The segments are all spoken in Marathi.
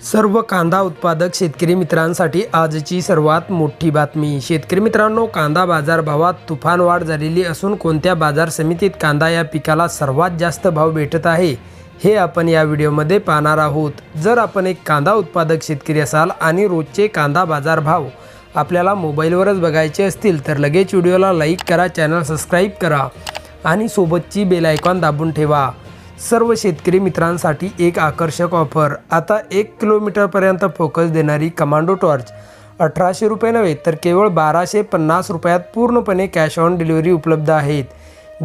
सर्व कांदा उत्पादक शेतकरी मित्रांसाठी आजची सर्वात मोठी बातमी। शेतकरी मित्रांनो, कांदा बाजार भावात तुफान वाढ झालेली असून कोणत्या बाजार समितीत कांदा या पिकाला सर्वात जास्त भाव भेटत आहे हे आपण या व्हिडिओमध्ये पाहणार आहोत। जर आपण एक कांदा उत्पादक शेतकरी असाल आणि रोजचे कांदा बाजार भाव आपल्याला मोबाईलवरच बघायचे असतील तर लगेच व्हिडिओला लाईक करा, चॅनल सबस्क्राईब करा आणि सोबतची बेल आयकॉन दाबून ठेवा। सर्व शेतकरी मित्रांसाठी एक आकर्षक ऑफर। आता 1 किलोमीटरपर्यंत फोकस देणारी कमांडो टॉर्च 1800 रुपये नव्हे तर केवळ 1250 रुपयात पूर्णपणे कॅश ऑन डिलिव्हरी उपलब्ध आहेत।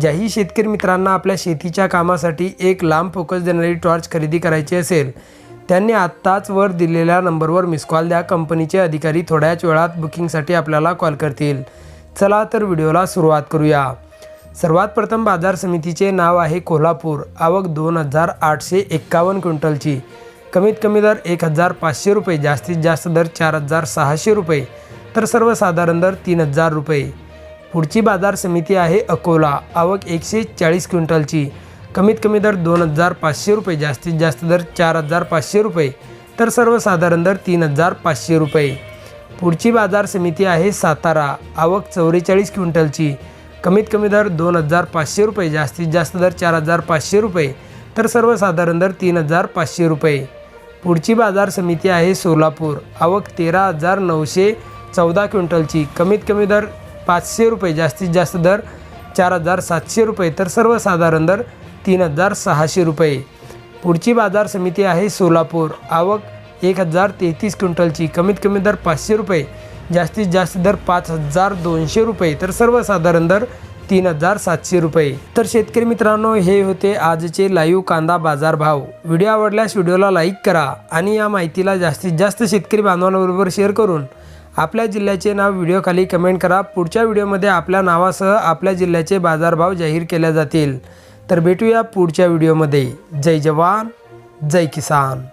ज्याही शेतकरी मित्रांना आपल्या शेतीच्या कामासाठी एक लांब फोकस देणारी टॉर्च खरेदी करायची असेल त्यांनी आत्ताच वर दिलेल्या नंबरवर मिस कॉल द्या। कंपनीचे अधिकारी थोड्याच वेळात बुकिंगसाठी आपल्याला कॉल करतील। चला तर व्हिडिओला सुरुवात करूया। सर्वात प्रथम बाजार समितीचे नाव आहे कोल्हापूर। आवक 2851 क्विंटलची। कमीत कमी दर 1500 रुपये, जास्तीत जास्त दर 4600 रुपये तर सर्वसाधारण दर 3000 रुपये। पुढची बाजार समिती आहे अकोला। आवक 140 क्विंटलची। कमीत कमी दर 2500 रुपये, जास्तीत जास्त दर 4500 रुपये तर सर्वसाधारण दर 3500 रुपये। पुढची बाजार समिती आहे सातारा। आवक 44 क्विंटलची। कमीत कमी दर 2500 रुपये, जास्तीत जास्त दर 4500 रुपये तर सर्वसाधारण दर 3500 रुपये। पुढची बाजार समिती आहे सोलापूर। आवक 13914 क्विंटलची। कमीत कमी दर 500 रुपये, जास्तीत जास्त दर 4700 रुपये तर सर्वसाधारण दर 3600 रुपये। पुढची बाजार समिती आहे सोलापूर। आवक 1033 क्विंटलची। कमीत कमी दर 500 रुपये, जास्तीत जास्त दर 5200 रुपये तर सर्वसाधारण दर 3700 रुपये। तर शेतकरी मित्रांनो, हे होते आजचे लाईव्ह कांदा बाजार भाव। व्हिडिओ आवडल्यास व्हिडिओला लाईक करा आणि या माहितीला जास्तीत जास्त शेतकरी बांधवांबरोबर शेअर करून आपल्या जिल्ह्याचे नाव व्हिडिओ खाली कमेंट करा। पुढच्या व्हिडिओमध्ये आपल्या नावासह आपल्या जिल्ह्याचे बाजारभाव जाहीर केले जातील। तर भेटूया पुढच्या व्हिडिओमध्ये। जय जवान, जय किसान।